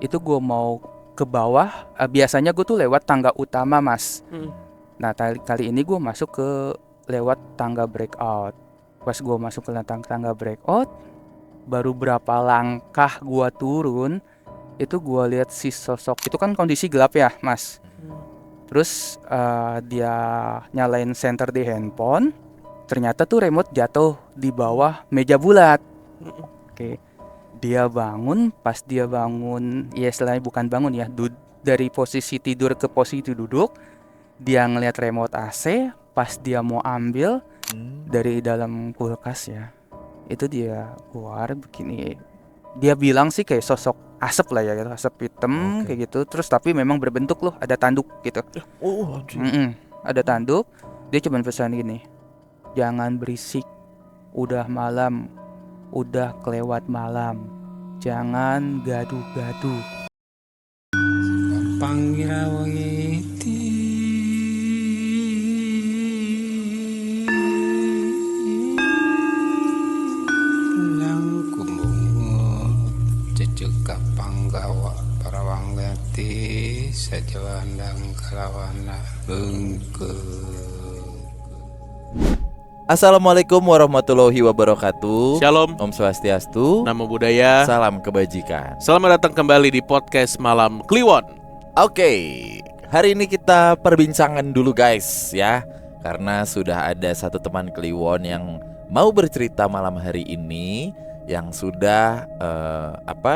Itu gue mau ke bawah, biasanya gue tuh lewat tangga utama, Mas. Nah kali ini gue masuk ke lewat tangga breakout. Pas gue masuk ke tangga breakout, baru berapa langkah gue turun, itu gue lihat si sosok itu kan kondisi gelap ya, Mas. Terus dia nyalain senter di handphone. Ternyata tuh remote jatuh di bawah meja bulat. Oke. Dia bangun, pas dia bangun, ya istilahnya bukan bangun ya, dari posisi tidur ke posisi duduk, dia ngelihat remote AC, pas dia mau ambil dari dalam kulkas ya, itu dia keluar begini. Dia bilang sih kayak sosok asap lah ya, gitu, asap hitam kayak gitu. Terus tapi memang berbentuk loh, ada tanduk gitu. Ada tanduk. Dia cuma pesan gini, jangan berisik, udah malam, udah kelewat malam, jangan gaduh-gaduh. Pangira wangiti lang kumungot cucuk panggawa para wanggati sajawandang kalawana bengkeut. Assalamualaikum warahmatullahi wabarakatuh. Shalom, Om Swastiastu. Namo Buddhaya. Salam kebajikan. Selamat datang kembali di podcast Malam Kliwon. Oke, hari ini kita perbincangan dulu guys ya, karena sudah ada satu teman Kliwon yang mau bercerita malam hari ini, yang sudah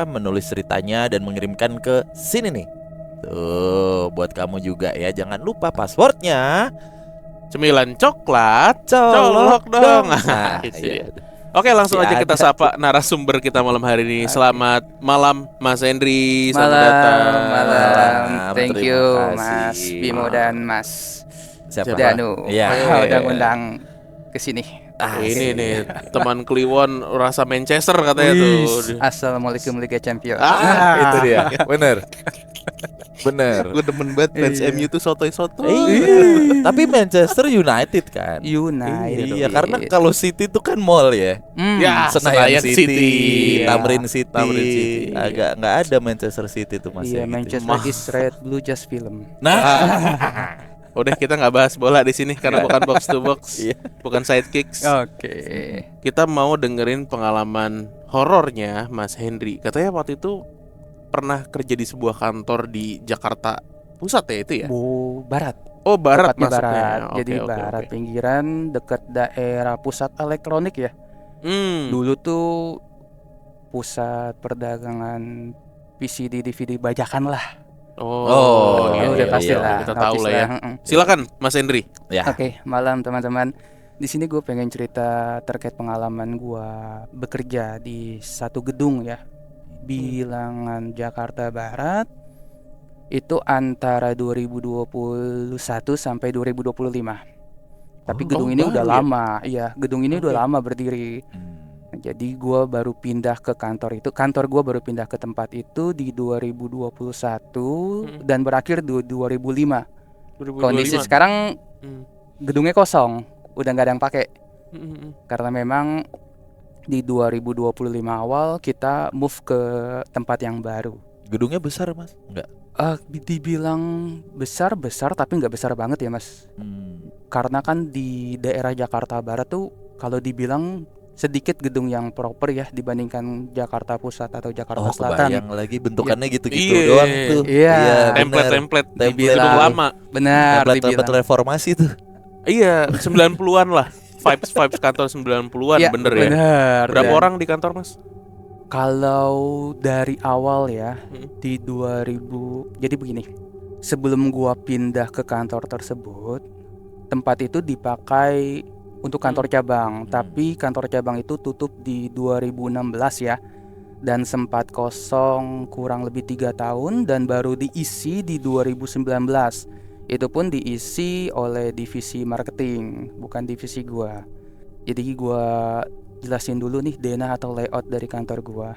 menulis ceritanya dan mengirimkan ke sini nih. Tuh, buat kamu juga ya, jangan lupa passwordnya. Cemilan coklat, Colok dong. Nah, Nah, iya. Oke, langsung Ya, aja kita ada. sapa narasumber kita malam hari ini. Selamat malam Mas Hendri, selamat Malam, datang. malam. Thank Terima you kasih. Mas Bimo dan Mas Siapa? Danu. Iya. Udah ngundang ke sini. Ini nih teman Kliwon rasa Manchester katanya tuh. Assalamualaikum Liga Champions. Itu dia. Bener. Gue demen banget fans MU tuh sotoy-sotoy. Iya. Tapi Manchester United kan. United. Iya, karena kalau City itu kan mall ya. Ya, Senayan City, Iya. Tamrin City. Tamrin City. Agak nggak ada Manchester City tuh Mas. Iya, ya, gitu. Manchester is red, blue just film. Nah, Udah kita nggak bahas bola di sini karena bukan box to box, Iya. bukan sidekicks. Oke. Kita mau dengerin pengalaman horornya Mas Hendri. Katanya waktu itu pernah kerja di sebuah kantor di Jakarta Pusat ya itu ya? Barat. Oh, barat Tepatnya masuknya. barat. Oke, Jadi oke, barat oke. pinggiran dekat daerah pusat elektronik ya. Dulu tuh pusat perdagangan PCD DVD bajakan lah. Oh, iya, udah iya, pasti iya, lah. kita tahu notice lah ya. Mm-mm. Silakan Mas Hendri. ya. Oke, malam teman-teman. Di sini gue pengen cerita terkait pengalaman gue bekerja di satu gedung ya, Bilangan Jakarta Barat. Itu antara 2021 sampai 2025. Tapi gedung ini udah baru ya? lama. Iya, gedung ini udah Oke. lama berdiri. Jadi gue baru pindah ke kantor itu. Kantor gue baru pindah ke tempat itu di 2021 dan berakhir di 2005. 2025. Kondisi sekarang gedungnya kosong, udah nggak ada yang pakai. Karena memang di 2025 awal kita move ke tempat yang baru. Gedungnya besar Mas? Enggak. Dibilang besar tapi nggak besar banget ya Mas. Karena kan di daerah Jakarta Barat tuh kalau dibilang sedikit gedung yang proper ya dibandingkan Jakarta Pusat atau Jakarta Selatan. Kebayang lagi bentukannya gitu-gitu Iya. doang tuh. Iya. bener. Template di Template. gedung lama. Benar Template dibilang. reformasi tuh. Iya, 90-an lah. Vibes kantor 90-an Iya, bener ya. benar. Berapa Dan orang di kantor Mas? Kalau dari awal ya di 2000, jadi begini. Sebelum gua pindah ke kantor tersebut, tempat itu dipakai untuk kantor cabang, tapi kantor cabang itu tutup di 2016 ya. Dan sempat kosong kurang lebih 3 tahun dan baru diisi di 2019. Itu pun diisi oleh divisi marketing, bukan divisi gua. Jadi gua jelasin dulu nih denah atau layout dari kantor gua.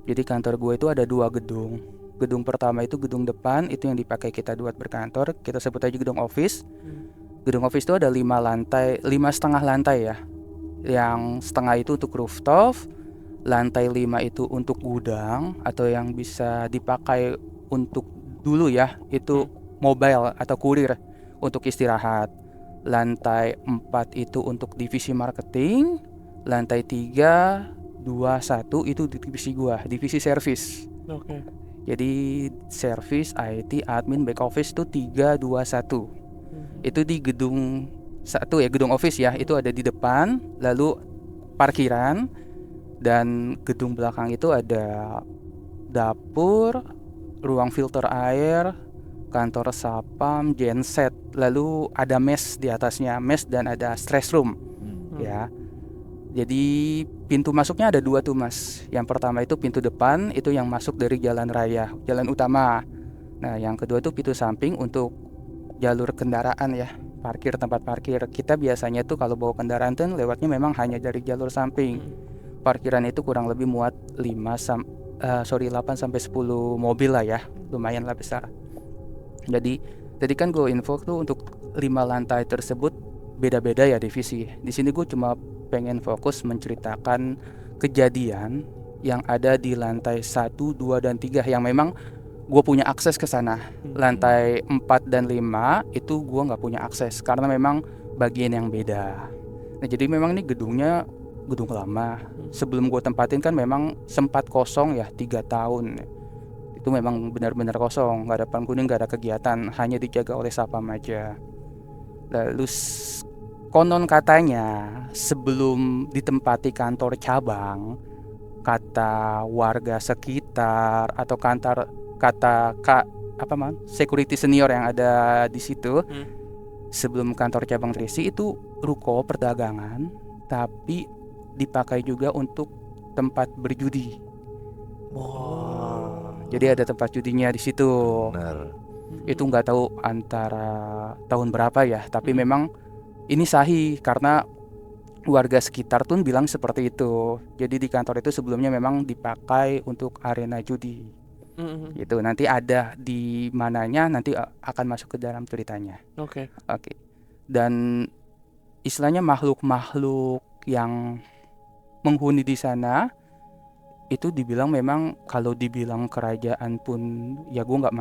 Jadi kantor gua itu ada 2 gedung. Gedung pertama itu gedung depan, itu yang dipakai kita buat berkantor. Kita sebut aja gedung office. Gedung office itu ada 5 lantai, 5,5 lantai ya. Yang setengah itu untuk rooftop, Lantai 5 itu untuk gudang atau yang bisa dipakai untuk dulu ya, itu mobile atau kurir untuk istirahat. Lantai 4 itu untuk divisi marketing. Lantai 3, 2, 1 itu divisi gua, divisi service. Oke. Jadi service, IT, admin, back office itu 3, 2, 1. Itu di gedung 1 ya, gedung office ya, itu ada di depan. Lalu parkiran, dan gedung belakang itu ada dapur, ruang filter air, kantor sapam, genset, lalu ada mes di atasnya, mes dan ada stress room ya. Jadi pintu masuknya ada 2 tuh Mas. Yang pertama itu pintu depan, itu yang masuk dari jalan raya, jalan utama. Nah yang kedua itu pintu samping untuk jalur kendaraan ya, tempat parkir. Kita biasanya tuh kalau bawa kendaraan tuh lewatnya memang hanya dari jalur samping. Parkiran itu kurang lebih muat 8 sampai 10 mobil lah ya, lumayan lah besar. Jadi tadi kan gue info tuh untuk 5 lantai tersebut beda-beda ya divisi. Di sini gue cuma pengen fokus menceritakan kejadian yang ada di lantai 1, 2, dan 3 yang memang gue punya akses ke sana. Lantai 4 dan 5 itu gue nggak punya akses karena memang bagian yang beda. Nah jadi memang ini gedungnya gedung lama. Sebelum gue tempatin kan memang sempat kosong ya 3 tahun. Itu memang benar-benar kosong, nggak ada penghuni, nggak ada kegiatan, hanya dijaga oleh sapam aja. Lalu konon katanya sebelum ditempati kantor cabang, kata warga sekitar atau security senior yang ada di situ, sebelum kantor cabang terisi itu ruko perdagangan, tapi dipakai juga untuk tempat berjudi. Jadi ada tempat judinya di situ. Benar. Itu nggak tahu antara tahun berapa ya, tapi memang ini sahih karena warga sekitar tuh bilang seperti itu. Jadi di kantor itu sebelumnya memang dipakai untuk arena judi. Gitu. Nanti ada di mananya, nanti akan masuk ke dalam ceritanya. Oke. Dan istilahnya makhluk-makhluk yang menghuni di sana itu dibilang memang, kalau dibilang kerajaan pun ya gue nggak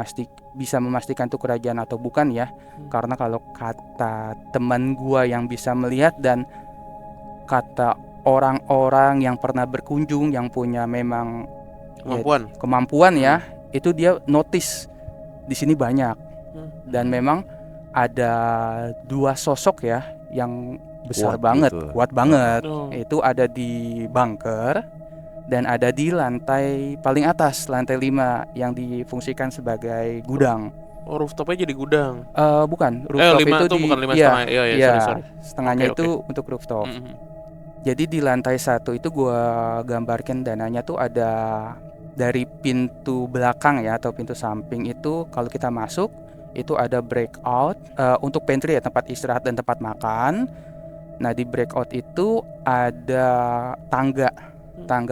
bisa memastikan tuh kerajaan atau bukan ya. Karena kalau kata teman gue yang bisa melihat dan kata orang-orang yang pernah berkunjung yang punya memang kemampuan ya, itu dia notice di sini banyak. Dan memang ada 2 sosok ya yang besar banget, kuat banget. Itu ada di bunker dan ada di lantai paling atas, lantai 5 yang difungsikan sebagai gudang. Oh, rooftopnya jadi gudang? Bukan, rooftop 5 itu bukan 5 setengah. Iya, sorry. Setengahnya itu untuk rooftop. Jadi di lantai 1 itu gua gambarkan dananya tuh ada dari pintu belakang ya atau pintu samping itu, kalau kita masuk itu ada breakout untuk pantry ya, tempat istirahat dan tempat makan. Nah di breakout itu ada tangga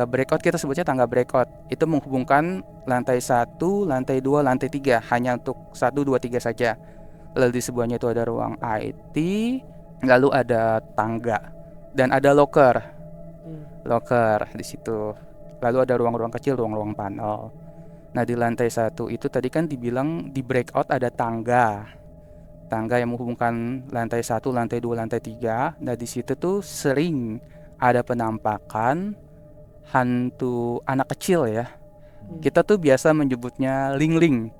breakout, kita sebutnya tangga breakout. Itu menghubungkan lantai 1, lantai 2, lantai 3 hanya untuk 1, 2, 3 saja. Lalu di sebelahnya itu ada ruang IT, lalu ada tangga dan ada locker di situ. Lalu ada ruang-ruang kecil, ruang-ruang panel. Nah di lantai 1 itu tadi kan dibilang di breakout ada tangga yang menghubungkan lantai 1, lantai 2, lantai 3. Nah di situ tuh sering ada penampakan hantu anak kecil ya. Kita tuh biasa menyebutnya lingling.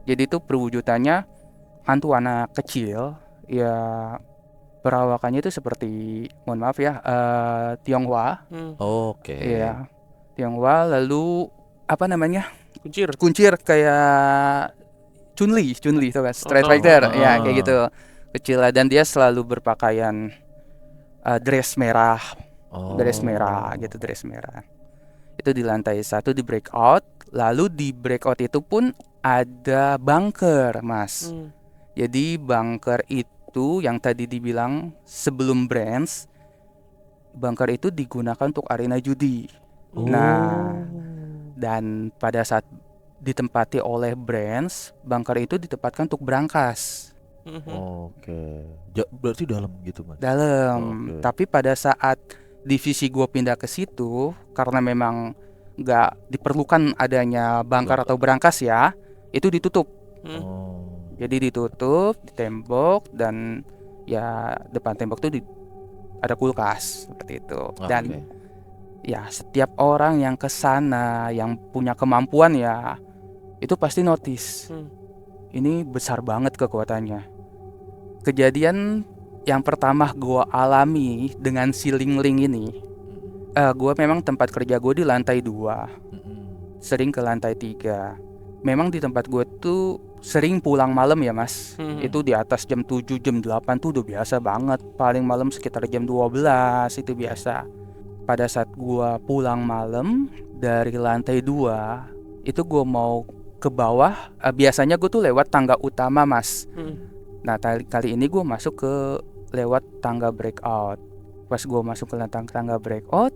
Jadi itu perwujudannya hantu anak kecil ya, perawakannya itu seperti, mohon maaf ya, Tionghoa. Oke. Iya, Tionghoa. Lalu apa namanya? Kuncir kayak Chun-Li itu kan, Street Fighter ya, kayak gitu. Kecil, dan dia selalu berpakaian dress merah. Dress merah. Itu di lantai 1 di breakout. Lalu di breakout itu pun ada bunker, Mas. Jadi bunker itu yang tadi dibilang sebelum branch, bunker itu digunakan untuk arena judi. Nah, dan pada saat ditempati oleh branch, bunker itu ditempatkan untuk brankas. Oke. Berarti dalam gitu, Mas? Dalam. Tapi pada saat divisi gue pindah ke situ karena memang nggak diperlukan adanya bangkar atau brankas ya, itu ditutup. Oh. Jadi ditutup, ditembok, dan ya depan tembok tuh ada kulkas seperti itu. Dan Oke. ya setiap orang yang ke sana yang punya kemampuan ya itu pasti notice. Ini besar banget kekuatannya. Kejadian yang pertama gua alami dengan si Ling-Ling ini, gua memang tempat kerja gue di lantai 2, sering ke lantai 3. Memang di tempat gue tuh sering pulang malam ya mas. Itu di atas jam 7, jam 8 tuh udah biasa banget. Paling malam sekitar jam 12 itu biasa. Pada saat gua pulang malam dari lantai 2, itu gua mau ke bawah, biasanya gue tuh lewat tangga utama mas. Nah kali ini gue masuk ke lewat tangga breakout. Pas gue masuk ke tangga breakout,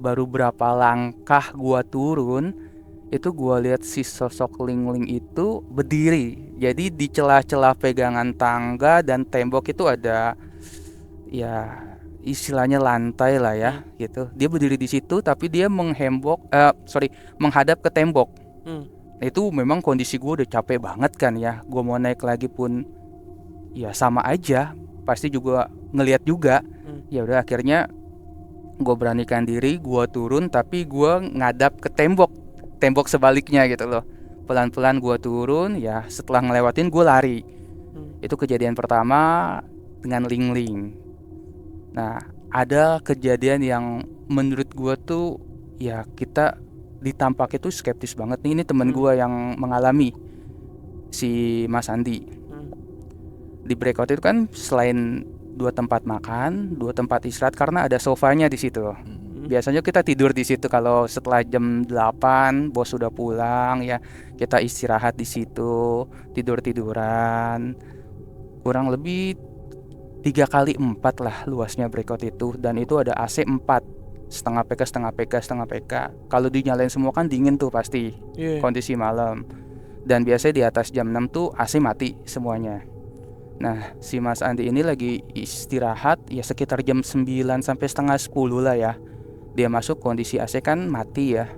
baru berapa langkah gue turun, itu gue lihat si sosok Ling-Ling itu berdiri. Jadi di celah-celah pegangan tangga dan tembok itu ada ya istilahnya lantai lah ya gitu. Dia berdiri di situ tapi dia menghadap ke tembok. Itu memang kondisi gue udah capek banget kan ya. Gue mau naik lagi pun ya sama aja, pasti juga ngelihat juga. Ya udah akhirnya gue beranikan diri, gue turun tapi gue ngadap ke tembok sebaliknya gitu loh. Pelan-pelan gue turun, ya setelah ngelewatin gue lari. Itu kejadian pertama dengan Ling-Ling. Nah ada kejadian yang menurut gue tuh ya kita ditampaknya tuh skeptis banget nih. Ini temen gue yang mengalami, si Mas Andi. Di breakout itu kan selain 2 tempat makan, 2 tempat istirahat karena ada sofanya di situ. Biasanya kita tidur di situ kalau setelah jam 8 bos sudah pulang ya, kita istirahat di situ, tidur-tiduran. Kurang lebih 3x4 lah luasnya breakout itu, dan itu ada AC 4, setengah PK. Kalau dinyalain semua kan dingin tuh pasti. Kondisi malam. Dan biasanya di atas jam 6 tuh AC mati semuanya. Nah si Mas Andi ini lagi istirahat ya sekitar jam 9 sampai setengah 10 lah ya. Dia masuk kondisi AC kan mati ya.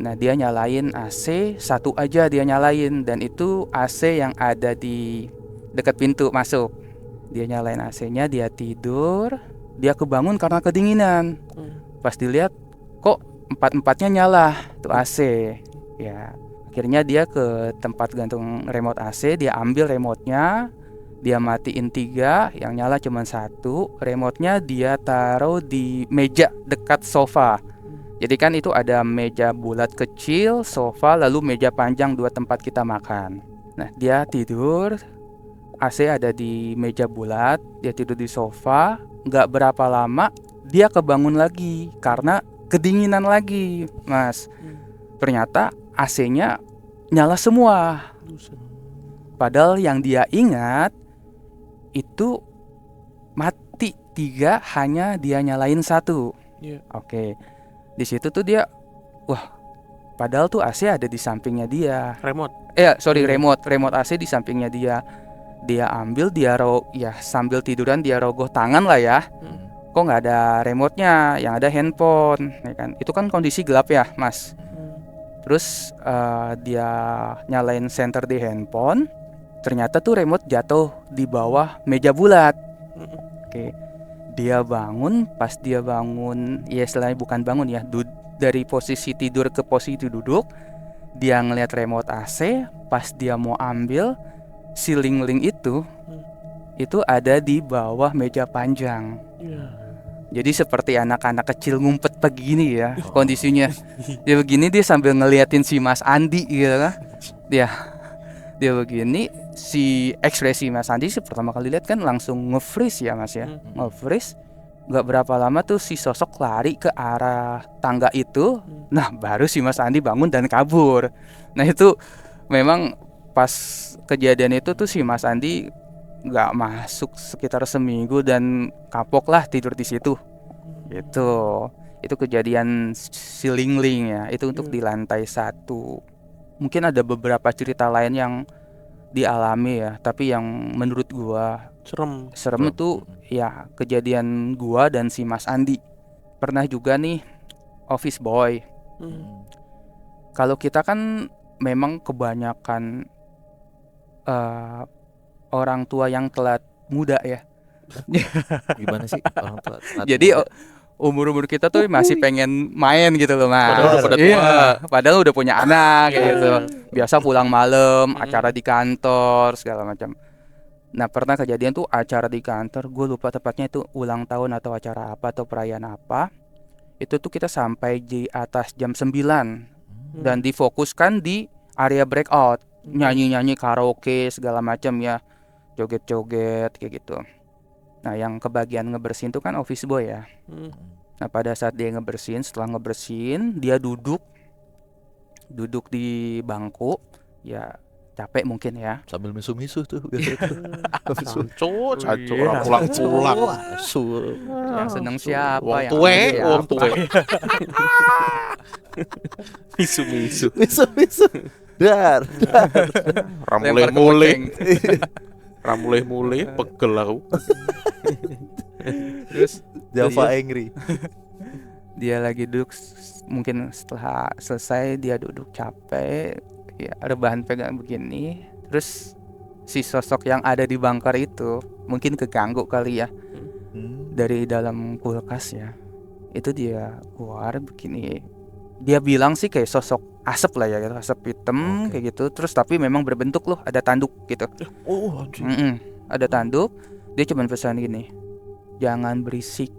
Nah dia nyalain AC satu aja, dia nyalain, dan itu AC yang ada di dekat pintu masuk. Dia nyalain AC-nya, dia tidur. Dia kebangun karena kedinginan. Pas dilihat kok 4-4-nya nyala tuh AC. Ya akhirnya dia ke tempat gantung remote AC, dia ambil remote-nya, dia matiin 3, yang nyala cuma 1. Remote-nya dia taruh di meja dekat sofa. Jadi kan itu ada meja bulat kecil, sofa, lalu meja panjang 2 tempat kita makan. Nah dia tidur, AC ada di meja bulat, dia tidur di sofa. Gak berapa lama dia kebangun lagi karena kedinginan lagi mas. Ternyata AC-nya nyala semua. Padahal yang dia ingat itu mati 3, hanya dia nyalain 1. Oke. Di situ tuh dia, wah, padahal tuh AC ada di sampingnya dia. Remote AC di sampingnya dia. Dia ambil, sambil tiduran dia rogoh tangan lah ya. Kok nggak ada remote-nya, yang ada handphone, ya kan? Itu kan kondisi gelap ya, mas. Terus dia nyalain senter di handphone. Ternyata tuh remote jatuh di bawah meja bulat. Oke. Dia bangun, pas dia bangun, ya istilahnya bukan bangun ya, dari posisi tidur ke posisi duduk, dia ngelihat remote AC, pas dia mau ambil, si Ling-Ling itu ada di bawah meja panjang. Jadi seperti anak-anak kecil ngumpet begini ya kondisinya. Dia begini, dia sambil ngeliatin si Mas Andi gitu kan. Dia begini, si ekspresi Mas Andi sih pertama kali lihat kan langsung nge-freeze ya mas ya. Nge-freeze. Gak berapa lama tuh si sosok lari ke arah tangga itu. Nah baru si Mas Andi bangun dan kabur. Nah itu memang pas kejadian itu tuh si Mas Andi gak masuk sekitar seminggu dan kapok lah tidur di situ. Itu kejadian si Ling-Ling ya. Itu untuk di lantai 1. Mungkin ada beberapa cerita lain yang dialami ya, tapi yang menurut gua serem itu ya kejadian gua dan si Mas Andi. pernah juga nih office boy. Kalau kita kan memang kebanyakan orang tua yang telat muda ya. Gimana sih orang tua? Jadi umur kita tuh masih pengen main gitu loh mas. Padahal udah pada Iya, tua. padahal udah punya anak kayak gitu. Biasa pulang malam, Hmm. acara di kantor segala macam. Nah pernah kejadian tuh acara di kantor, gue lupa tepatnya itu ulang tahun atau acara apa atau perayaan apa. Itu tuh kita sampai di atas jam 9 dan difokuskan di area breakout, nyanyi-nyanyi karaoke segala macam ya, joget-joget kayak gitu. Nah yang kebagian ngebersihin tuh kan office boy ya. Nah pada saat dia ngebersihin, setelah ngebersihin dia duduk di bangku, ya capek mungkin ya. sambil misu-misu tuh biasa tuh. Caco, orang pulang-pulang. Yang seneng siapa Wong yang tue, ambil wong siapa? tue. Misu-misu. Misu-misu. Dar. Lempar ke Ramule-mule. boceng. Ramule-mule, pegel aku. Terus Java Angry. dia lagi duduk, mungkin setelah selesai dia duduk capek ya, rebahan pegang begini. Terus si sosok yang ada di bunker itu mungkin keganggu kali ya, dari dalam kulkas ya. Itu dia keluar begini. Dia bilang sih kayak sosok asap lah ya gitu, asap hitam kayak gitu. Terus tapi memang berbentuk loh, ada tanduk gitu. Oh, anjing. Ada tanduk. Dia cuma pesan gini, jangan berisik,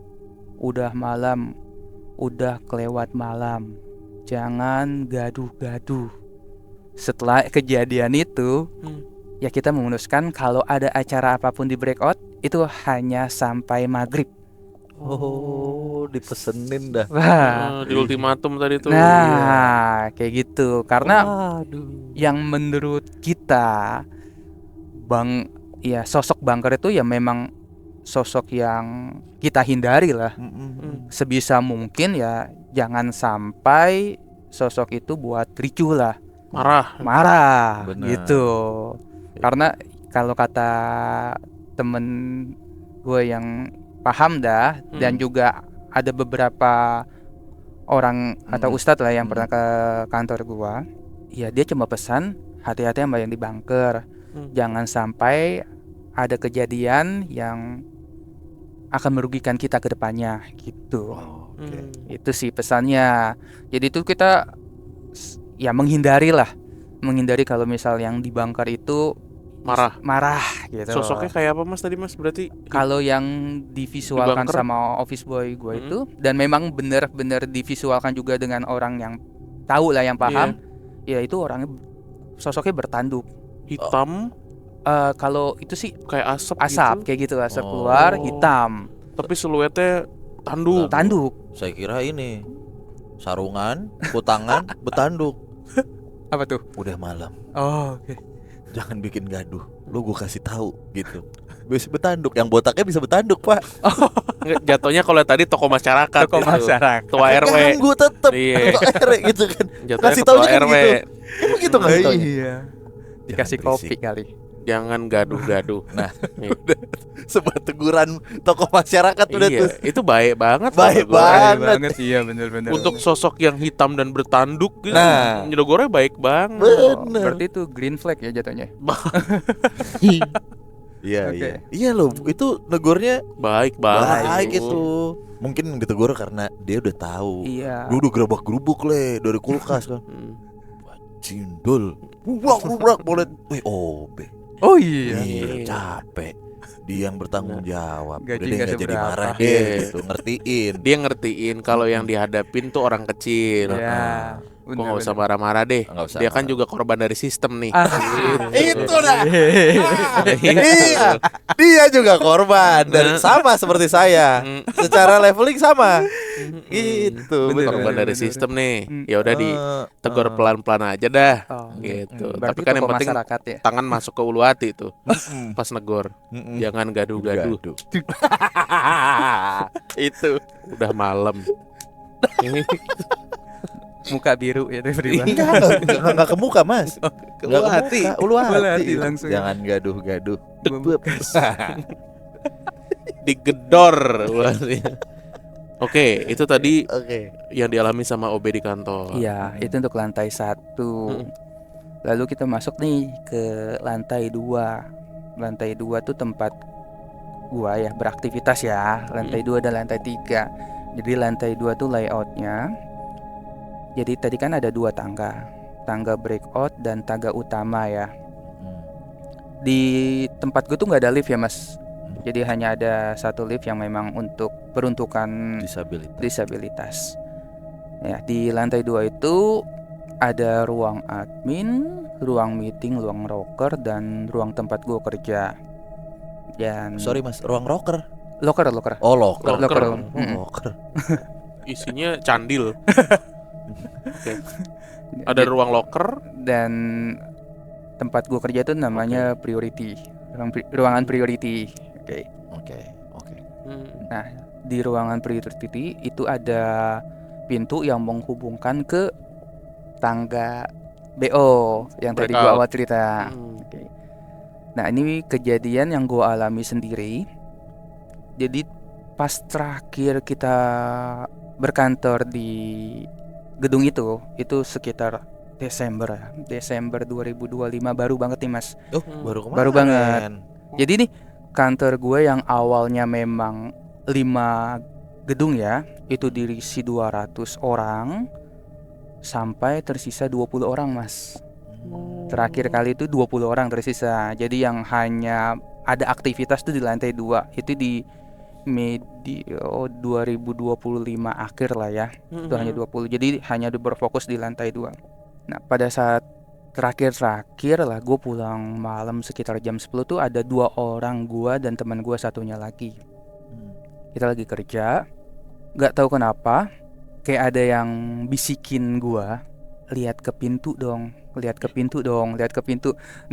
udah malam, udah kelewat malam, jangan gaduh-gaduh. Setelah kejadian itu ya kita memutuskan kalau ada acara apapun di breakout itu hanya sampai maghrib. Oh, dipesenin dah. Wah, Di ultimatum tadi tuh. nah kayak gitu. Karena yang menurut kita sosok bunker itu ya memang sosok yang kita hindari lah. Sebisa mungkin ya jangan sampai sosok itu buat ricuh lah, marah Benar. gitu. Karena kalau kata temen gue yang paham dah, dan juga ada beberapa orang atau ustadz lah yang pernah ke kantor gua, ya dia cuma pesan hati-hati sama yang di bunker, jangan sampai ada kejadian yang akan merugikan kita ke depannya gitu. Itu sih pesannya. Jadi itu kita ya menghindari kalau misal yang di bunker itu marah gitu. Sosoknya kayak apa mas tadi mas? Berarti Kalau yang divisualkan Di bunker? sama office boy gue itu, dan memang benar-benar divisualkan juga dengan orang yang tahu lah, yang paham, ya itu orangnya sosoknya bertanduk. hitam Kalau itu sih kayak asap gitu. kayak gitu, asap keluar hitam, Tapi siluetnya tanduk. tanduk. Saya kira ini sarungan, kutangan, betanduk. Apa tuh? Udah malam, Oh, oke. jangan bikin gaduh. Lu gue kasih tahu gitu. Bisa betanduk, yang botaknya bisa betanduk, Pak. Nggak, jatuhnya kalau tadi tokoh masyarakat Tokoh gitu. masyarakat. Ketua RW. Ganggu tetep. Iya. Ketua RW gitu kan. Jatuhnya Kasih ketua taunya kan RW. gitu. Emang gitu ngasih taunya? Iya. Dikasih Jangan kopi berisik. kali. Jangan gaduh-gaduh. Nah, Iya. sebuah teguran tokoh masyarakat udah Iya, tuh. itu baik banget. Baik menurut gua. banget. Iya benar-benar. Untuk sosok yang hitam dan bertanduk gitu, Nah. nyedogornya baik banget. Bener. Berarti itu green flag ya jatuhnya. Iya, Oke. iya. Iya loh, itu negornya Baik banget. baik itu. Mungkin ditegur karena dia udah tahu. Iya. Dia udah gerabak-gerubuk le dari kulkas kan. Hmm. Cindol. Bubrak boleh. Wih, obe. Oh iya. Iya, capek. Dia yang bertanggung jawab. Gaji Udah deh, nggak nggak jadi seberapa. marah Iya. deh gitu, ngertiin. Dia ngertiin kalau yang dihadapin tuh orang kecil. Ya. Gua nggak usah marah-marah deh. Nggak usah Dia kan marah. juga korban dari sistem nih. Itu dah. Iya, dia juga korban dan sama seperti saya. Secara leveling sama. Gitu. Bener. Korban dari bener. sistem nih. Ya udah ditegur pelan-pelan aja dah. Gitu. Berarti Tapi kan yang tokoh penting masyarakat ya. tangan masuk ke ulu hati tuh. Pas negor. Jangan gaduh-gaduh. Itu. Udah malam. Muka biru ya tiba-tiba. Enggak ke muka, Mas. Ke ulu hati. Ulu hati. hati langsung. Jangan gaduh-gaduh. Digedor. Oke, itu tadi Oke. yang dialami sama OB di kantor. Iya, itu untuk lantai 1. Lalu kita masuk nih ke lantai 2. Lantai 2 tuh tempat gua ya beraktivitas ya. Lantai 2 dan lantai 3. Jadi lantai 2 tuh layoutnya. Jadi tadi kan ada 2 tangga. Tangga breakout dan tangga utama ya. Di tempat gue tuh nggak ada lift ya mas. Jadi hanya ada 1 lift yang memang untuk peruntukan disabilitas. Ya, di lantai 2 itu ada ruang admin, ruang meeting, ruang rocker, dan ruang tempat gue kerja. Dan Sorry mas, ruang rocker. locker. Oh locker. Locker. Locker. Isinya candil. Oke. Ada ruang locker. Dan tempat gue kerja tuh namanya priority, ruangan priority. Oke. Nah, di ruangan priority itu ada pintu yang menghubungkan ke tangga BO yang tadi gue Breakout. awal cerita. Oke. Nah, ini kejadian yang gue alami sendiri. Jadi pas terakhir kita berkantor di gedung itu sekitar Desember 2025, baru banget nih mas. Oh baru kemarin. Baru banget. Jadi nih kantor gue yang awalnya memang 5 gedung ya, itu diisi 200 orang sampai tersisa 20 orang mas. Terakhir kali itu 20 orang tersisa. Jadi yang hanya ada aktivitas tuh di lantai 2 itu di medio 2025 akhir lah ya. Itu hanya 20. Jadi hanya berfokus di lantai 2. Nah pada saat terakhir lah gue pulang malam sekitar jam 10 tuh ada 2 orang gue dan teman gue satunya lagi. Kita lagi kerja, nggak tahu kenapa kayak ada yang bisikin gue, lihat ke pintu dong.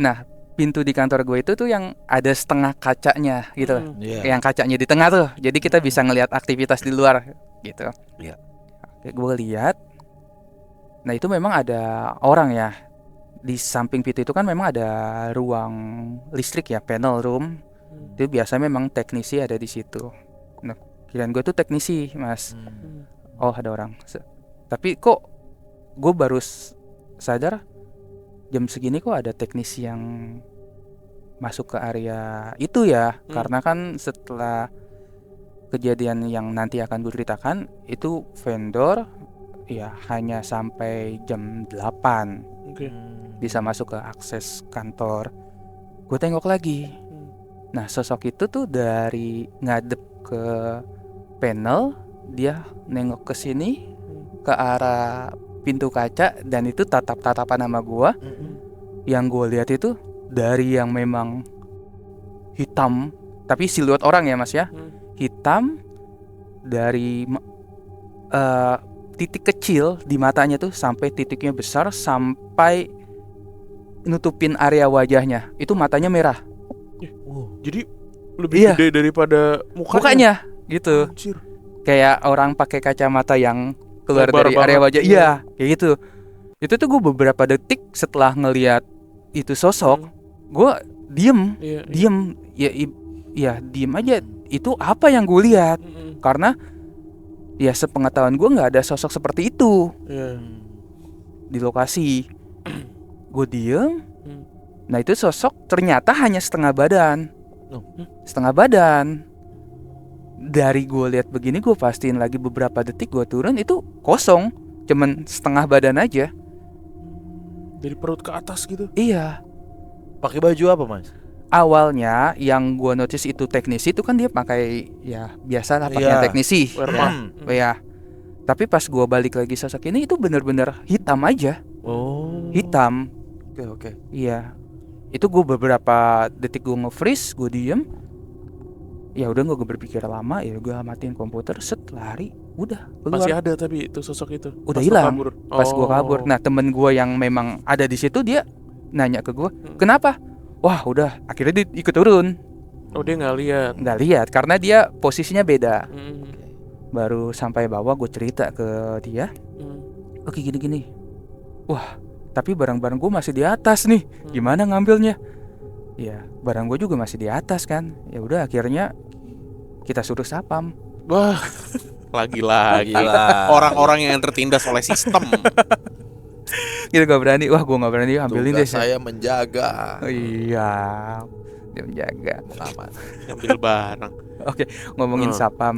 Nah pintu di kantor gue itu tuh yang ada setengah kacanya gitu. Yang kacanya di tengah tuh, jadi kita bisa ngelihat aktivitas di luar gitu. Oke, gue lihat. Nah itu memang ada orang ya. Di samping pintu itu kan memang ada ruang listrik ya, panel room. Itu biasa memang teknisi ada di situ. Nah, kirain gue tuh teknisi, Mas. Oh, ada orang. Tapi kok gue baru sadar jam segini kok ada teknisi yang masuk ke area itu ya. Karena kan setelah kejadian yang nanti akan gue ceritakan itu vendor ya hanya sampai jam 8. Bisa masuk ke akses kantor. Gue tengok lagi. Nah sosok itu tuh dari ngadep ke panel, dia nengok ke sini ke arah pintu kaca dan itu tatap-tatapan sama gue. Yang gue lihat itu dari yang memang hitam, tapi siluet orang ya mas ya, hitam dari titik kecil di matanya tuh sampai titiknya besar sampai nutupin area wajahnya. Itu matanya merah. Jadi lebih gede daripada mukanya gitu. Anjir. Kayak orang pakai kacamata yang keluar Lebar dari banget. area wajah. Iya, kayak gitu. Itu tuh gue beberapa detik setelah ngelihat itu sosok, gue diem. Ya diem aja. Itu apa yang gue lihat? Karena ya sepengetahuan gue nggak ada sosok seperti itu di lokasi. Gue diem. Nah itu sosok ternyata hanya setengah badan. Dari gue lihat begini, gue pastiin lagi beberapa detik, gue turun itu kosong, cuman setengah badan aja. Dari perut ke atas gitu. Iya. Pakai baju apa mas? Awalnya yang gue notice itu teknisi itu kan dia pakai ya biasa lah pakaian teknisi. Ya. Tapi pas gue balik lagi sosok ini itu bener-bener hitam aja. Hitam. Oke. Iya. Itu gue beberapa detik gue nge-freeze, gue diem. Ya udah gue berpikir lama, ya gue matiin komputer, lari, udah keluar. Masih ada tapi itu sosok itu. Udah hilang. Pas gue kabur. Nah temen gue yang memang ada di situ dia nanya ke gue, kenapa? Wah udah, akhirnya dia ikut turun. Oh dia nggak lihat. Nggak lihat karena dia posisinya beda. Baru sampai bawah gue cerita ke dia. Oke gini. Wah tapi barang-barang gue masih di atas nih. Gimana ngambilnya? Ya barang gue juga masih di atas kan. Ya udah akhirnya kita suruh sapam. Wah. Lagi-lagi Gila. orang-orang yang tertindas oleh sistem. Gitu gak berani. Wah, gue gak berani ambilin deh. Tugas saya menjaga, Oh, iya, dia menjaga. mengaman. Ambil barang. Oke, ngomongin Hmm. sapam.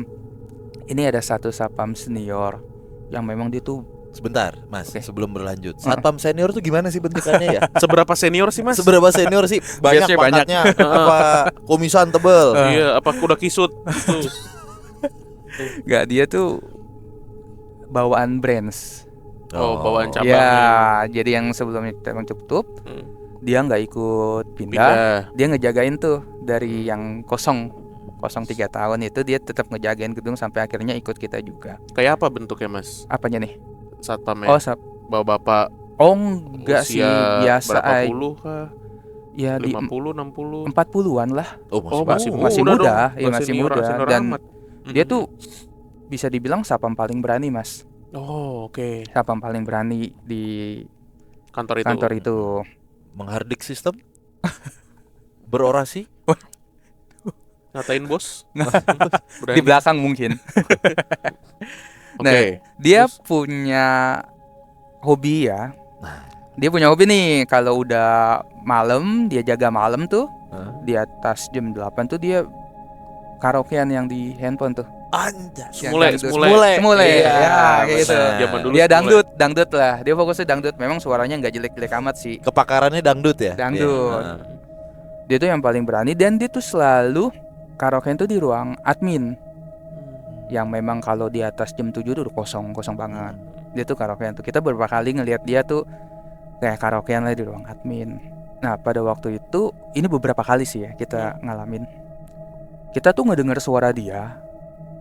Ini ada satu sapam senior yang memang dia tuh Sebentar, Mas, Oke. sebelum berlanjut. Satpam senior tuh gimana sih bentukannya ya? Seberapa senior sih, Mas? Seberapa senior sih? Banyak Biasanya banyak. pangkatnya. Apa kumisan tebel? Iya, apa kuda kisut gitu. gak, dia tuh bawaan branch. Oh, bawaan cabang. Ya, jadi yang sebelumnya cabang tutup, Hmm. dia nggak ikut pindah. Dia ngejagain tuh dari yang kosong 3 tahun itu, dia tetap ngejagain gedung sampai akhirnya ikut kita juga. Kayak apa bentuknya, Mas? Apanya nih? Satpamnya. Oh, Bapak-bapak oh enggak sih, usia biasa berapa aja. puluh kah? Ya di 50, 60. 40-an lah. Oh, Oh, masih masih muda muda, dong. iya, masih Senior- muda. senior Dan amat. dia tuh bisa dibilang sapam paling berani, Mas. Oh, oke. Sapam paling berani di Kantor itu. kantor itu. menghardik sistem? Berorasi? Ngatain bos. Di belakang mungkin. Oke. Nah, dia Terus? punya hobi ya. Nah. Dia punya hobi nih, kalau udah malam, dia jaga malam tuh. Hah? Di atas jam 8 tuh dia karaokean yang di handphone tuh. Anjas. Yang Semule, dangdut. semule. Semule, Iya, ya, kayak gitu. benar. Zaman dulu Dia semule. dangdut lah. Dia fokusnya dangdut. Memang suaranya nggak jelek-jelek amat sih. Kepakarannya dangdut ya? Dangdut. Iya. Dia tuh yang paling berani, dan dia tuh selalu karaokean tuh di ruang admin. Yang memang kalau di atas jam 7 tuh udah kosong banget. Dia tuh karaokean tuh. Kita beberapa kali ngelihat dia tuh kayak karaokean lah di ruang admin. Nah, pada waktu itu, ini beberapa kali sih ya kita ngalamin. Kita tuh ngedenger suara dia.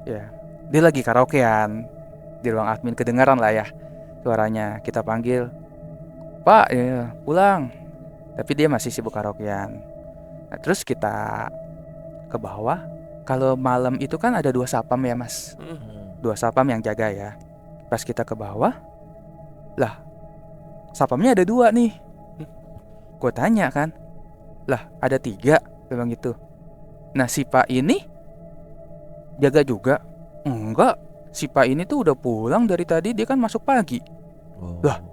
Ya, dia lagi karaokean di ruang admin, kedengaran lah ya suaranya. Kita panggil, "Pak, ya, pulang." Tapi dia masih sibuk karaokean. Nah, terus kita ke bawah. Kalau malam itu kan ada 2 sapam ya, Mas. 2 sapam yang jaga ya. Pas kita ke bawah, lah, sapamnya ada 2 nih. Gue tanya kan, lah ada 3, bilang gitu. Nah, si Pak ini jaga juga? Enggak, si Pak ini tuh udah pulang dari tadi, dia kan masuk pagi. Oh. Lah.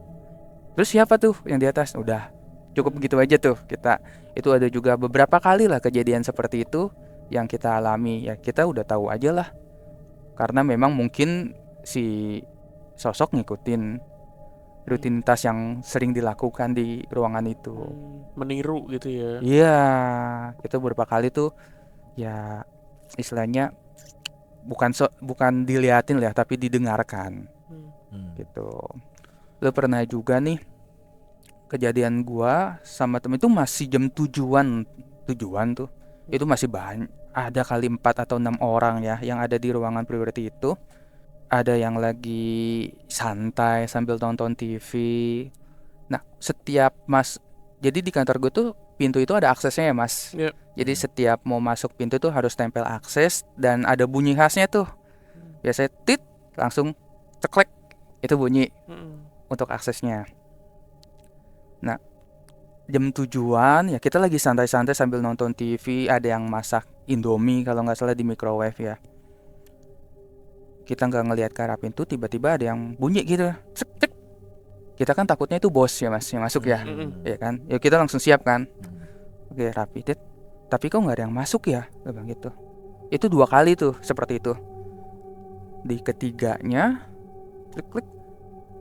Terus siapa tuh yang di atas? Udah, cukup begitu aja tuh. Kita itu ada juga beberapa kali lah kejadian seperti itu yang kita alami. Ya kita udah tahu aja lah, karena memang mungkin si sosok ngikutin rutinitas yang sering dilakukan di ruangan itu. Meniru gitu ya. Iya, kita beberapa kali tuh ya istilahnya bukan diliatin lah, tapi didengarkan gitu. Lo pernah juga nih kejadian gua sama temen itu masih jam tujuan tuh. Itu masih banyak, ada kali 4 atau 6 orang ya yang ada di ruangan priority itu. Ada yang lagi santai sambil nonton TV. Nah, jadi di kantor gue tuh pintu itu ada aksesnya ya, Mas. Yep. Jadi setiap mau masuk pintu tuh harus tempel akses, dan ada bunyi khasnya tuh. Biasanya tit, langsung ceklek, itu bunyi untuk aksesnya. Nah, jam 7-an ya kita lagi santai-santai sambil nonton TV. Ada yang masak Indomie kalau nggak salah di microwave ya. Kita nggak ngelihat ke arah pintu, tiba-tiba ada yang bunyi gitu, cek cek. Kita kan takutnya itu bos ya, Mas, yang masuk ya, ya kan? Ya kita langsung siap kan. Oke, rapi tit. Tapi kok nggak ada yang masuk ya, gue bilang gitu. Itu 2 kali tuh seperti itu. Di ketiganya, klik,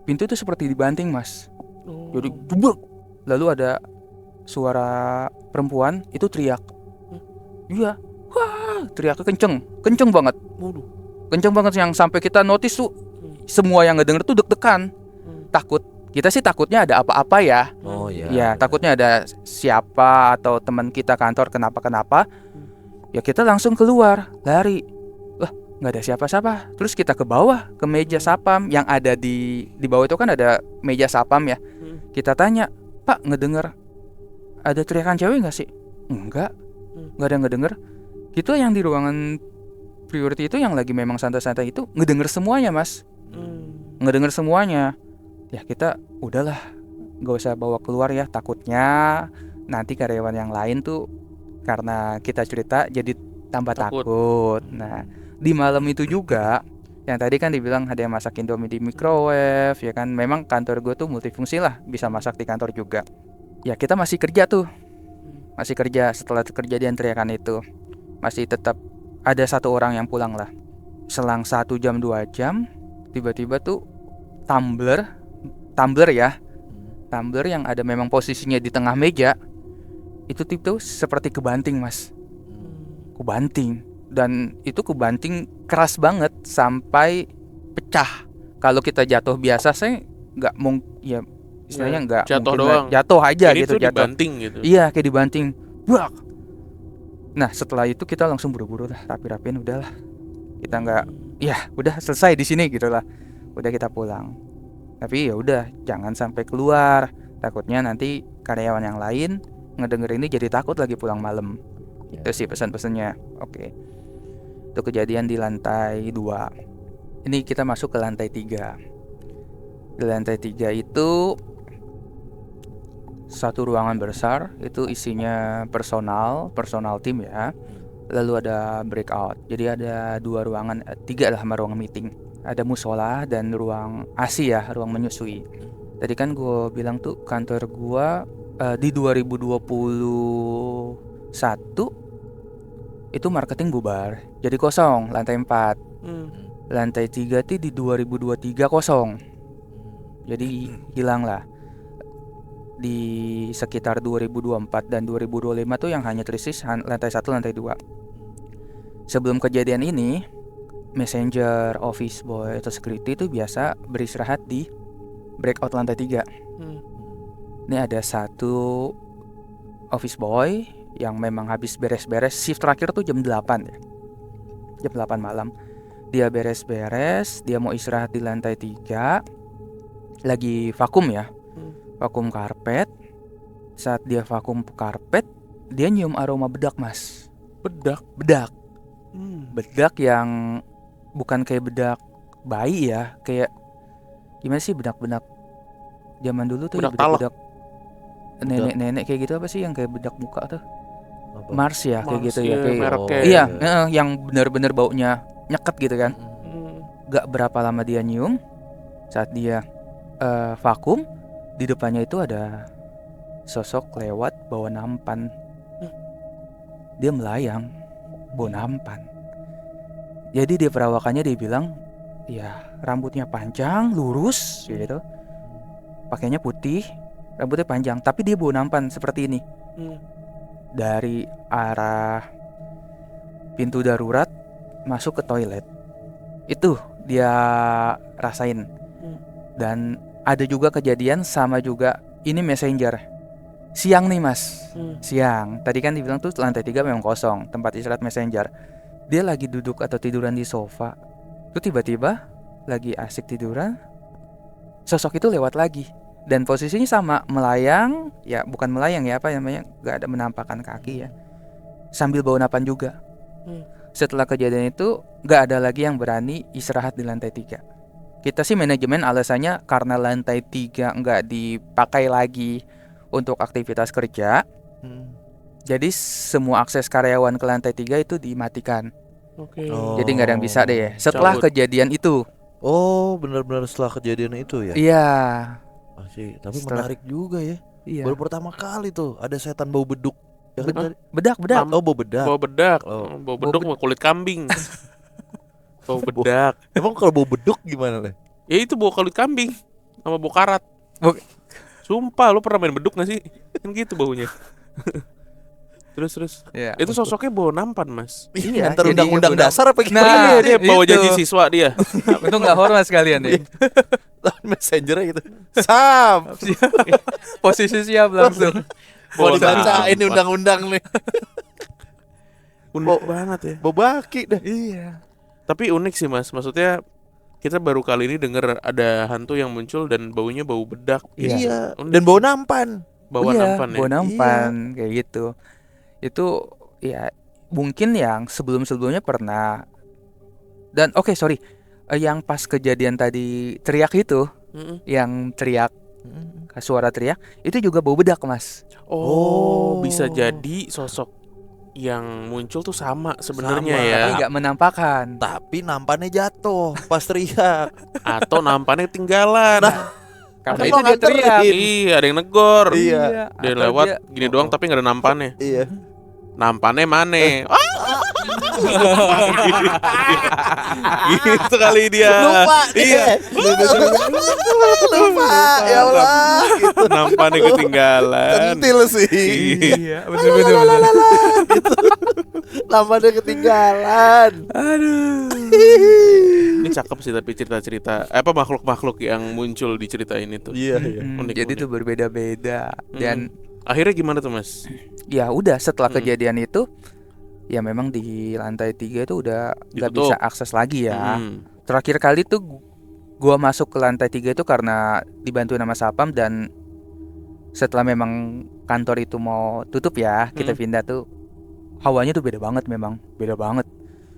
pintu itu seperti dibanting, Mas. Jadi jebuk. Lalu ada suara perempuan itu teriak. Iya, wah, teriaknya kenceng banget. Kenceng banget yang sampai kita notice tuh semua yang ngedenger tuh deg-degan. Takut. Kita sih takutnya ada apa-apa ya. Oh iya. Ya, takutnya ada siapa atau teman kita kantor kenapa-kenapa. Ya kita langsung keluar, lari. Wah, nggak ada siapa-siapa. Terus kita ke bawah, ke meja sapam yang ada di bawah itu kan ada meja sapam ya. Kita tanya, "Pak, ngedenger ada teriakan cewek nggak sih?" Enggak ada yang ngedenger. Kita yang di ruangan priority itu yang lagi memang santai-santai itu ngedenger semuanya, Mas. Ngedenger semuanya. Ya kita udahlah, gak usah bawa keluar ya, takutnya nanti karyawan yang lain tuh karena kita cerita jadi tambah takut. Nah, di malam itu juga Yang tadi kan dibilang ada yang masak Indomie di microwave, ya kan. Memang kantor gue tuh multifungsi lah, bisa masak di kantor juga. Ya kita masih kerja tuh, masih kerja setelah kejadian teriakan itu. Masih tetap ada satu orang yang pulang lah. Selang 1 jam 2 jam, tiba-tiba tuh tumbler ya, tumbler yang ada memang posisinya di tengah meja, itu tuh seperti kebanting mas, kebanting. Dan itu kebanting keras banget sampai pecah. Kalau kita jatuh biasa saya nggak mungkin ya, istilahnya nggak jatuh mungkin doang. jatuh aja Ini gitu, tuh jatuh. dibanting gitu. Iya kayak dibanting. Brak. Nah setelah itu kita langsung buru-buru lah, rapi-rapiin udahlah. Kita nggak, ya udah selesai di sini gitu lah. Udah kita pulang. Tapi ya udah jangan sampai keluar. Takutnya nanti karyawan yang lain ngedenger ini jadi takut lagi pulang malam. Itu sih pesan-pesannya. Oke. Itu kejadian di lantai 2. Ini kita masuk ke lantai 3. Di lantai 3 itu satu ruangan besar, itu isinya personal tim ya. Lalu ada breakout. Jadi ada 2 ruangan, 3 lah sama ruang meeting. Ada musola dan ruang ASI ya, ruang menyusui. Tadi kan gue bilang tuh kantor gue di 2021 itu marketing bubar, jadi kosong lantai 4. Lantai 3 tuh di 2023 kosong. Jadi hilang lah. Di sekitar 2024 dan 2025 tuh yang hanya terisi lantai 1, lantai 2. Sebelum kejadian ini, messenger, office boy atau security itu biasa beristirahat di breakout lantai 3. Ini ada satu office boy yang memang habis beres-beres, shift terakhir tuh jam 8 ya. Jam 8 malam. Dia beres-beres, dia mau istirahat di lantai 3. Lagi vakum ya. Vakum karpet. Saat dia vakum karpet, dia nyium aroma bedak, Mas. Bedak. Bedak yang bukan kayak bedak bayi ya, kayak gimana sih bedak-bedak zaman dulu tuh, bedak nenek-nenek kayak gitu, apa sih yang kayak bedak muka tuh? Mars ya, kayak gitu ya, kayak iya, yang benar-benar baunya nyeket gitu kan. Gak berapa lama dia nyium, saat dia vakum, di depannya itu ada sosok lewat bawa nampan. Dia melayang bawa nampan. Jadi dia perawakannya, dia bilang ya rambutnya panjang, lurus gitu, pakainya putih, rambutnya panjang, tapi dia bawa nampan seperti ini. Dari arah pintu darurat masuk ke toilet, itu dia rasain. Dan ada juga kejadian sama juga, ini messenger siang nih mas. Siang tadi kan dibilang tuh lantai 3 memang kosong tempat istirahat messenger. Dia lagi duduk atau tiduran di sofa, tuh tiba-tiba lagi asik tiduran, sosok itu lewat lagi. Dan posisinya sama, melayang, ya bukan melayang ya, apa namanya, gak ada menampakkan kaki ya, sambil bawa napan juga. Setelah kejadian itu gak ada lagi yang berani istirahat di lantai 3. Kita sih manajemen alasannya karena lantai 3 gak dipakai lagi untuk aktivitas kerja. Jadi semua akses karyawan ke lantai 3 itu dimatikan. Jadi gak ada yang bisa deh setelah kejadian itu. Oh, benar-benar setelah kejadian itu ya? Iya. Sih, tapi menarik juga ya. Iya. Baru pertama kali tuh ada setan bau beduk. Ya kan? Bedak. Oh, bau bedak. Bau beduk mau kulit kambing. Bau bedak. Emang kalau bau beduk gimana deh? Ya itu bau kulit kambing sama bau karat. Sumpah, lu pernah main beduk gak sih? Kan gitu baunya. Terus. Ya. Itu sosoknya bawa nampan, Mas. Iya, antar undang-undang dasar apa gimana? Nah, dia bawa itu. janji siswa dia. Itu gak hormat sekalian deh. Messenger gitu. Sam. Posisi siap langsung. Mau dibacain undang-undang nih. Unik banget ya. Bau baki dah. Iya. Tapi unik sih, Mas. Maksudnya kita baru kali ini dengar ada hantu yang muncul dan baunya bau bedak. Iya. Unik. Dan bau nampan. Nampan ya. Bawa nampan kayak gitu. Itu ya mungkin yang sebelum-sebelumnya pernah. Dan yang pas kejadian tadi teriak itu, yang teriak, suara teriak itu juga bau bedak, Mas. Oh, bisa jadi sosok yang muncul tuh sama sebenarnya Sama, ya. Tapi nggak menampakkan. Tapi nampannya jatuh pas teriak. Atau nampannya ketinggalan. Karena Kan itu lo dia teriak. nganterin. Iya, ada yang negor. Iya. Dia atau lewat dia- gini doang tapi nggak ada nampannya. Iya. Nampannya mana? Gitu kali dia. Lupa Iya. Lupa. Ya Allah. Gitu. Nampannya ketinggalan. Centil sih. Iya, bener-bener. Nampannya ketinggalan. Ini cakep sih tapi cerita-cerita makhluk-makhluk yang muncul di cerita ini tuh. Iya, iya. Unik, Jadi unik. tuh berbeda-beda dan Akhirnya gimana tuh Mas? ya udah setelah Hmm. kejadian itu ya memang di lantai 3 itu udah nggak Ditutup. bisa akses lagi ya. Hmm. Terakhir kali tuh gua masuk ke lantai 3 itu karena dibantu nama Sapam, dan setelah memang kantor itu mau tutup ya, kita pindah tuh hawanya tuh beda banget, memang beda banget.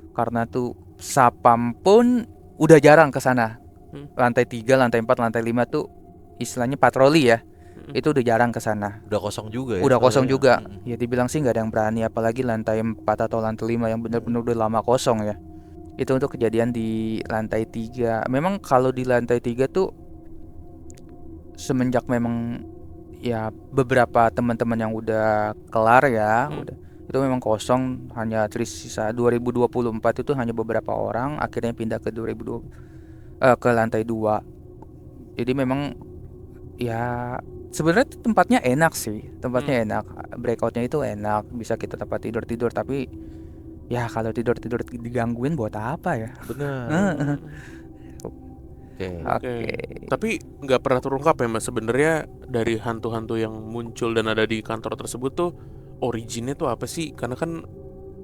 Karena tuh Sapam pun udah jarang ke sana. Lantai 3, lantai 4, lantai 5 tuh istilahnya patroli ya. Itu udah jarang ke sana. Udah kosong juga ya. Udah kosong juga. Mm-mm. Ya dibilang sih nggak ada yang berani, apalagi lantai 4 atau lantai 5 yang benar-benar udah lama kosong ya. Itu untuk kejadian di lantai 3. Memang kalau di lantai 3 tuh semenjak memang ya beberapa teman-teman yang udah kelar ya, udah itu memang kosong, hanya tersisa 2024 itu hanya beberapa orang akhirnya pindah ke 2020 ke lantai 2. Jadi memang ya sebenarnya tuh tempatnya enak sih, tempatnya enak, breakoutnya itu enak, bisa kita tempat tidur, tapi ya kalau tidur digangguin buat apa ya? Benar. Oke. Oke. Tapi nggak pernah terungkap ya Mas sebenarnya dari hantu-hantu yang muncul dan ada di kantor tersebut tuh originnya tuh apa sih? Karena kan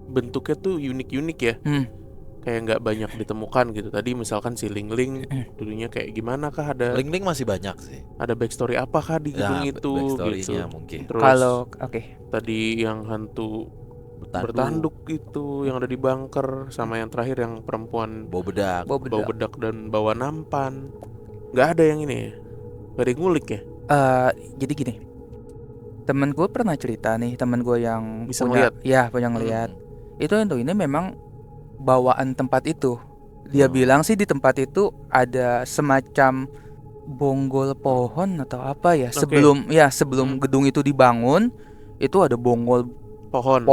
bentuknya tuh unik-unik ya. Kayak nggak banyak ditemukan gitu. Tadi misalkan si Ling-Ling dulunya kayak gimana kah, ada Link-link masih banyak sih. ada backstory apa kah di gedung itu backstory-nya gitu. mungkin. Terus Kalau oke. tadi yang hantu bertanduk itu yang ada di bunker, sama yang terakhir yang perempuan Bau bedak. Bau bawa bedak. bedak dan bawa nampan. Nggak ada yang ini ya? Nggak ada yang ngulik ya? Jadi gini, temen gue pernah cerita nih, temen gue yang Bisa punya, ngeliat. ya punya ngeliat. Itu ini memang bawaan tempat itu. Dia bilang sih di tempat itu ada semacam bonggol pohon atau apa ya. Oke. Sebelum gedung itu dibangun, itu ada bonggol Pohon.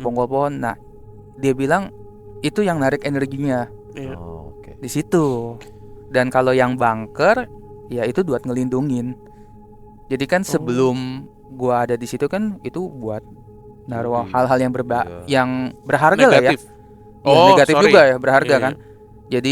bonggol pohon. Nah, dia bilang itu yang narik energinya Iya. Oh, oke. di situ. Dan kalau yang bunker, ya itu buat ngelindungin. Jadi kan sebelum gua ada di situ kan itu buat naruh hal-hal yang yang berharga lah ya. Negatif. Iya, negatif sorry. juga ya, berharga Iya, kan. Jadi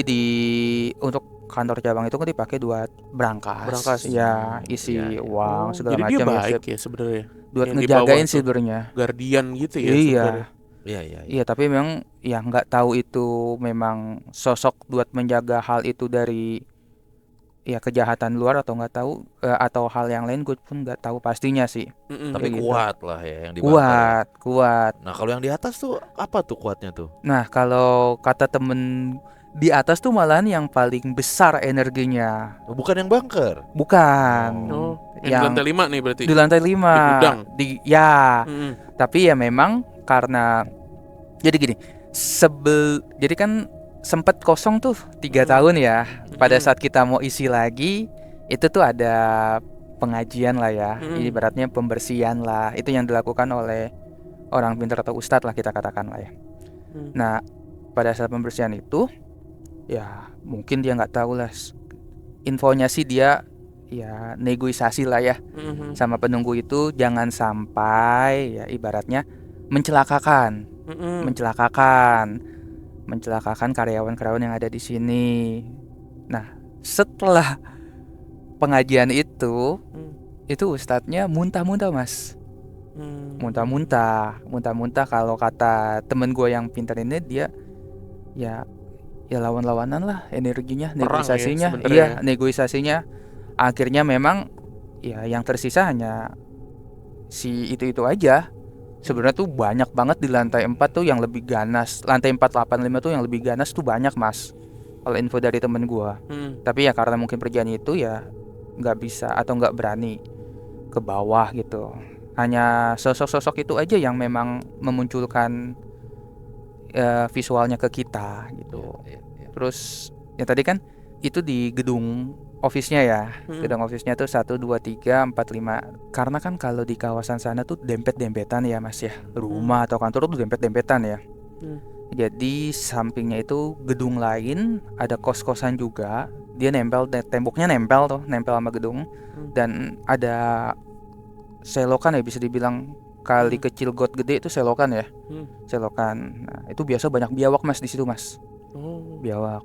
untuk kantor cabang itu kan dipakai buat Berangkas. ya, isi uang segala Jadi dia macam baik ya sebenarnya. buat yang di bawah ngejagain tuh. sih sebenarnya. Guardian gitu ya Iya. sebenarnya. Iya, iya. Iya, tapi memang ya nggak tahu itu memang sosok buat menjaga hal itu dari ya kejahatan luar atau nggak tahu, atau hal yang lain gue pun nggak tahu pastinya sih. Tapi Kayak gitu. kuat lah ya yang di bunker. Kuat. Nah, kalau yang di atas tuh apa tuh kuatnya tuh? Nah, kalau kata temen di atas tuh malahan yang paling besar energinya. Bukan yang bunker. Bukan. Oh, yang di Yang lantai 5 nih berarti. di lantai 5. Di gudang. Ya. Mm-mm. Tapi ya memang karena jadi gini, jadi kan sempet kosong tuh 3 tahun ya. Pada saat kita mau isi lagi, itu tuh ada pengajian lah ya. Ibaratnya pembersihan lah. Itu yang dilakukan oleh orang pintar atau ustadz lah kita katakan lah ya. Nah, pada saat pembersihan itu ya mungkin dia nggak tahu lah. Infonya sih dia ya negosiasi lah ya sama penunggu itu, jangan sampai ya ibaratnya mencelakakan karyawan-karyawan yang ada di sini. Nah, setelah pengajian itu ustadznya muntah-muntah Mas, muntah-muntah kalau kata temen gue yang pintar ini, dia ya lawan-lawanan lah energinya, Perang ya negosiasinya, sebenarnya. negosiasinya. Akhirnya memang ya yang tersisa hanya si itu aja. Sebenarnya tuh banyak banget di lantai 4 tuh yang lebih ganas. Lantai 485 tuh yang lebih ganas tuh banyak Mas, kalau info dari temen gua. Tapi ya karena mungkin pergian itu ya nggak bisa atau nggak berani ke bawah gitu. hanya sosok-sosok itu aja yang memang memunculkan visualnya ke kita gitu. Terus yang tadi kan itu di gedung office-nya ya. Gedung office-nya tuh 1, 2, 3, 4, 5. Karena kan kalau di kawasan sana tuh dempet-dempetan ya Mas ya. Rumah atau kantor tuh dempet-dempetan ya. Jadi sampingnya itu gedung lain, ada kos-kosan juga. Dia nempel, temboknya nempel sama gedung. Dan ada selokan ya, bisa dibilang kali kecil got gede itu selokan ya. Selokan. Nah, itu biasa banyak biawak Mas di situ Mas. Biawak.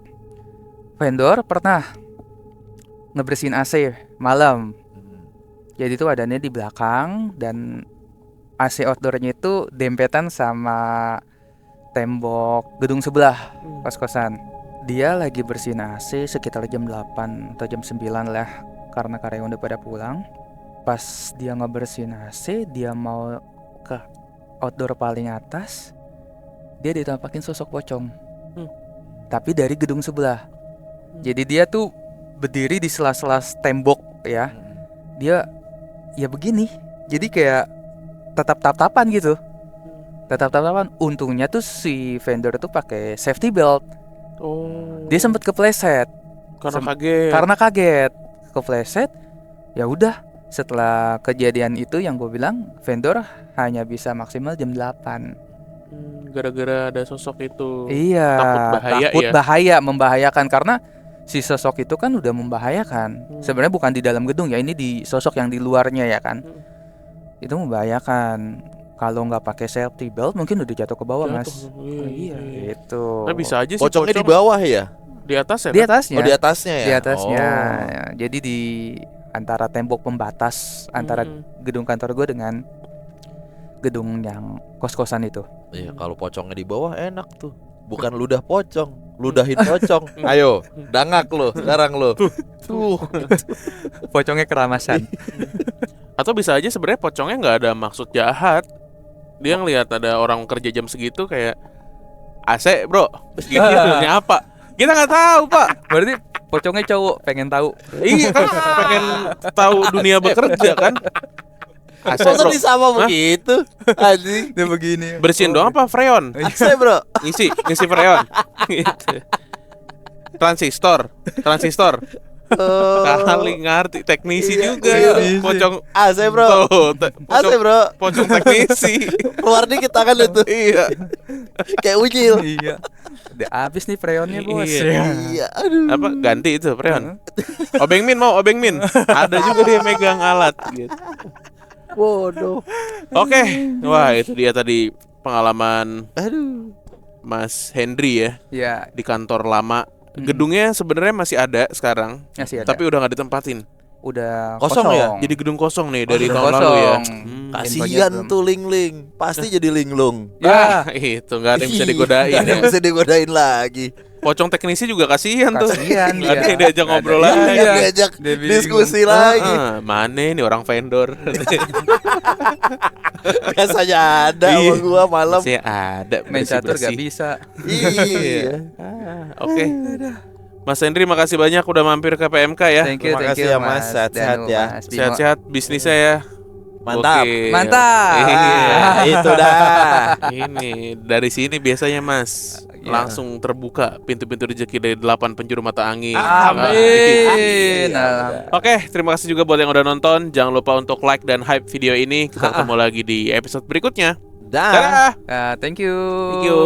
Vendor pernah ngebersihin AC malam. Jadi itu adanya di belakang dan AC outdoornya itu dempetan sama tembok gedung sebelah kos-kosan. Dia lagi bersihin AC sekitar jam 8 atau jam 9 lah, karena karyawan udah pada pulang. Pas dia ngebersihin AC, dia mau ke outdoor paling atas, dia ditampakin sosok pocong. Tapi dari gedung sebelah. Jadi dia tuh berdiri di sela-sela tembok ya. Dia ya begini. Jadi kayak tatap-tatapan gitu. Tatap-tatapan. Untungnya tuh si vendor tuh pakai safety belt. Dia sempet kepleset. Karena kaget. Kepleset. Ya udah, setelah kejadian itu yang gue bilang, vendor hanya bisa maksimal jam 8. Gara-gara ada sosok itu. Iya, takut bahaya, membahayakan, karena si sosok itu kan udah membahayakan. Sebenarnya bukan di dalam gedung ya, ini di sosok yang di luarnya ya kan. Itu membahayakan. Kalau nggak pakai safety belt mungkin udah jatuh ke bawah Mas. Iya. Itu. Nah, bisa aja sih Pocongnya di bawah ya? Di atas ya? Di atasnya. Oh, di atasnya ya? Di atasnya. Jadi di antara tembok pembatas antara gedung kantor gue dengan gedung yang kos-kosan itu. Iya, kalau pocongnya di bawah enak tuh. Bukan ludah pocong, ludahin pocong. Ayo, dangak lo sekarang lo. Tuh. Pocongnya keramasan. Atau bisa aja sebenarnya pocongnya nggak ada maksud jahat. Dia ngelihat ada orang kerja jam segitu kayak AC bro, gitu apa? Kita nggak tahu Pak. Berarti pocongnya cowok, pengen tahu. Iya kan, pengen tahu dunia bekerja kan. AC Masa bro, disama begitu? Anjing. Dia begini. bersihin doang apa freon? AC bro. Ngisi freon. Gitu. Transistor. Kali ngerti teknisi juga pocong AC bro. AC bro. Pocong teknisi. Keluar dikit tangan itu. Iya. Kayak unyil. Iya. Udah habis nih freonnya bos. Iya, aduh. Apa ganti itu freon? Obeng Min. Ada juga dia megang alat gitu. Bodoh. Oke. Wah, itu dia tadi pengalaman Aduh. Mas Henry ya Iya. di kantor lama. Gedungnya sebenarnya masih ada sekarang, Masih ada. tapi udah nggak ditempatin. Udah Kosong ya? Jadi gedung kosong nih dari gedung tahun lalu ya. kosong. Kasihan Infonya tuh Ling, pasti jadi linglung. Ya, itu nggak ada yang bisa digodain. Nggak ada yang Ya. bisa digodain lagi. Pocong teknisi juga kasihan tuh. Kasihan, Nggak ada iya. yang diajak Nggak ngobrol ada. lagi. Iya. Diajak Dia bingung. diskusi lagi. Mana nih orang vendor? Biasanya ada sama gua malam. Masih ada main catur gak bersih-bersih. bisa. Iya. Oke. Mas Henry makasih banyak udah mampir ke PMK ya. Thank you Terima kasih ya, Mas. Sehat-sehat Danu, ya. Mas Bimo. Sehat-sehat bisnisnya ya. Mantap. Gokil. Mantap. Iya. Itu dah. Ini dari sini biasanya Mas langsung terbuka pintu-pintu rezeki dari 8 penjuru mata angin. Amin. Oke, terima kasih juga buat yang udah nonton. Jangan lupa untuk like dan hype video ini. Kita ketemu lagi di episode berikutnya. Dah. Dadah. Thank you. Thank you.